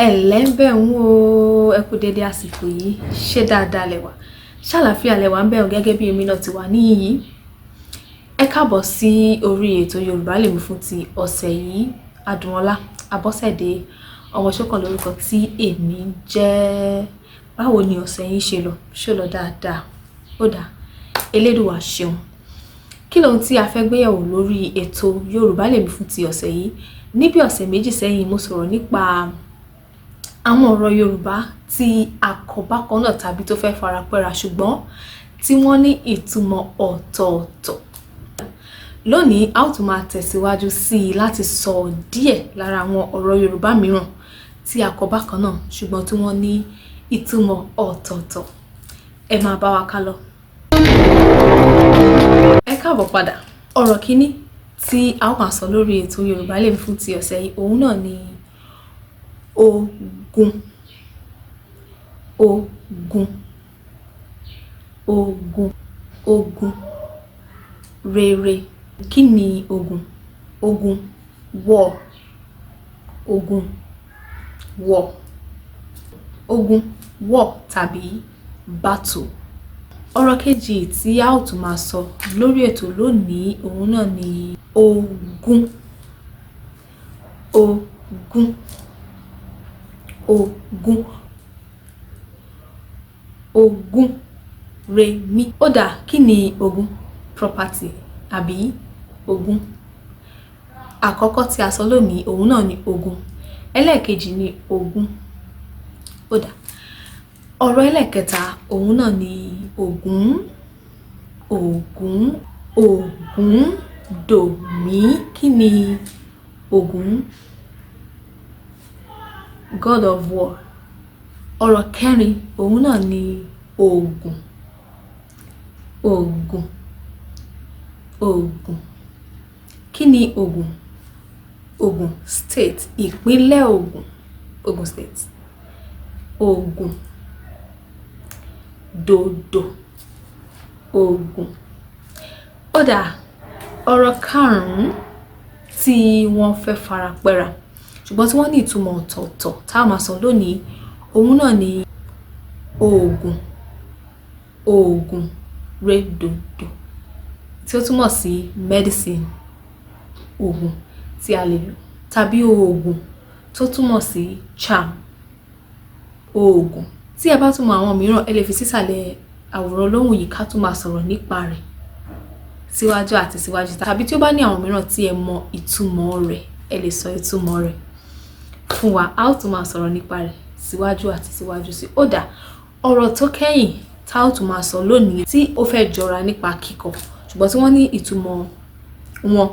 ẹlẹ́bẹ̀ ń wo ẹ kú dédé àsìkò yìí ṣé dáadáa lẹ́wà ṣàlàáfíà lẹ́wà ń bẹ̀rù gẹ́gẹ́ bí èmi náà ti wà níyì. Ẹ káàbọ̀ sí orí ètò Yorùbá Lèmi fún ti ọ̀sẹ̀ yìí. Adùnọlá Abọ́sẹ̀dé Ọmọṣọ́kàn lórúkọ tí èmi jẹ́. Báwo ni ọ̀sẹ̀ yìí ṣe lọ dáadáa? Ó dáa, Elédùà ṣeun. Kí lohun tí a fẹ́ gbéyẹ̀wò lórí ètò Yorùbá Lèmi fún ti ọ̀sẹ̀ yìí? Níbi ọ̀sẹ̀ méjì sẹ́yìn mo sọ̀rọ̀ nípa àwọn ọ̀rọ̀ Yorùbá tí àkọ́bákan náà tàbí tó fẹ́ farapẹ́ra ṣùgbọ́n tí wọ́n ní ìtumọ̀ ọ̀tọ̀ọ̀tọ̀. Lónìí a ó tún máa tẹ̀síwájú sí i láti sọ díẹ̀ lára àwọn ọ̀rọ̀ Yorùbá mìíràn tí àkọ́bákan náà ṣùgbọ́n tí wọ́n ní ìtumọ̀ ọ̀tọ̀ọ̀tọ̀. Ẹ máa bá wa ká lọ. Ẹ káàbọ̀ padà. Ọ̀rọ̀ kíní tí a ó máa sọ lórí ètò Yorùbá Lèmi fún ti ọ̀sẹ̀ yìí òun náà ni ogun. Ogun. Ogun. Ogun. Rere. Kí ni ogun? Ogun. War. Ogun. War. Ogun. War tàbí battle. Ọ̀rọ̀ kejì tí a ó tún máa sọ lórí ètò lónìí òun náà ni ogun. Ogun. Ogun. Ogun. Remi. Ó dáa, kí ni ogun? Property àbí ogun. Àkọ́kọ́ tí a sọ lónìí òun náà ni ogun. Ẹlẹ́ẹ̀kejì ni ogun. Ó dáa. Ọ̀rọ̀ ẹlẹ́ẹ̀kẹta òun náà ni Ògún. Ògún. Ògún dòmí. Kí ni Ògún? God of war. Ọ̀rọ̀ kẹrin òun náà ni Ògùn. Ògùn. Ògùn. Kí ni Ògùn? Ògùn state, ìpínlẹ̀ Ògùn. Ògùn state. Ògùn. Dòdò. Ògùn. Ó dáa. Ọ̀rọ̀ karùn-ún tí wọ́n fẹ́ farapẹ́ra ṣùgbọ́n tí wọ́n ní ìtumọ̀ ọ̀tọ̀ọ̀tọ̀ tá a máa sọ lónìí òun náà ni oògùn. Oògùn rédòdò tí ó túmọ̀ sí medicine, oògùn tí a lè lò, tàbí oògùn tó túmọ̀ sí charm. Oògùn. Tí ẹ bá tún mọ àwọn mìíràn ẹ lè fi sísàlẹ̀ àwòrán olóhùn yìí ká tún máa sọ̀rọ̀ nípa rẹ̀ síwájú àti síwájú, tàbí tí ó bá ní àwọn mìíràn tí ẹ mọ ìtumọ̀ rẹ̀ ẹ lè sọ ìtumọ̀ rẹ̀ fún wa, a ó tún máa sọ̀rọ̀ nípa rẹ̀ síwájú àti síwájú sí. Ó dáa. Ọ̀rọ̀ tó kẹ́yìn tá ó tún máa sọ lónìí tí ó fẹ́ jọra nípa kíkọ ṣùgbọ́n tí wọ́n ní ìtumọ̀ wọn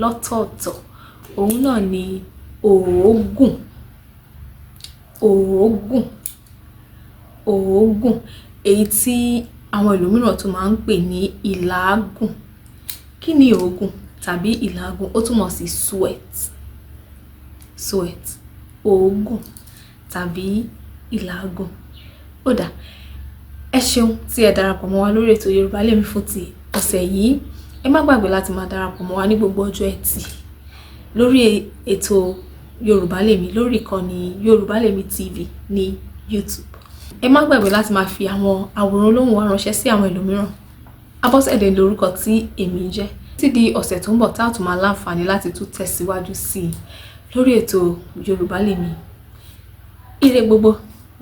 lọ́tọ̀ọ̀tọ̀ òun náà ni òógùn. Òógùn. Òógùn, èyí tí àwọn ìlú mìíràn tún máa ń pè ní ìlàágùn. Kí ni òógùn tàbí ìlàágùn? Ó túmọ̀ sí sweat. Sweat. Òógùn tàbí ìlàágùn. Ó dáa. Ẹ ṣeun tí ẹ darapọ̀ mọ́ wa lórí ètò Yorùbá Lèmi fún ti ọ̀sẹ̀ yìí. Ẹ má gbàgbé láti máa darapọ̀ mọ́ wa ní gbogbo ọjọ́ Ẹtì lórí ètò Yorùbá Lèmi lórí ìkànnì Yorùbá Lèmi TV ní YouTube. Ẹ má gbàgbé láti máa fi àwọn àwòrán olóhùn wa ránṣẹ́ sí àwọn ẹlòmíràn. Abọ́sẹ̀dé lórúkọ tí èmi jẹ́. Títí di ọ̀sẹ̀ tó ń bọ̀ tá a tún máa láǹfààní láti tún tẹ̀síwájú sí i lórí ètò Yorùbá Lèmi. Ire gbogbo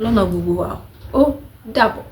lọ́nà gbogbo wa. Ó dàbọ̀.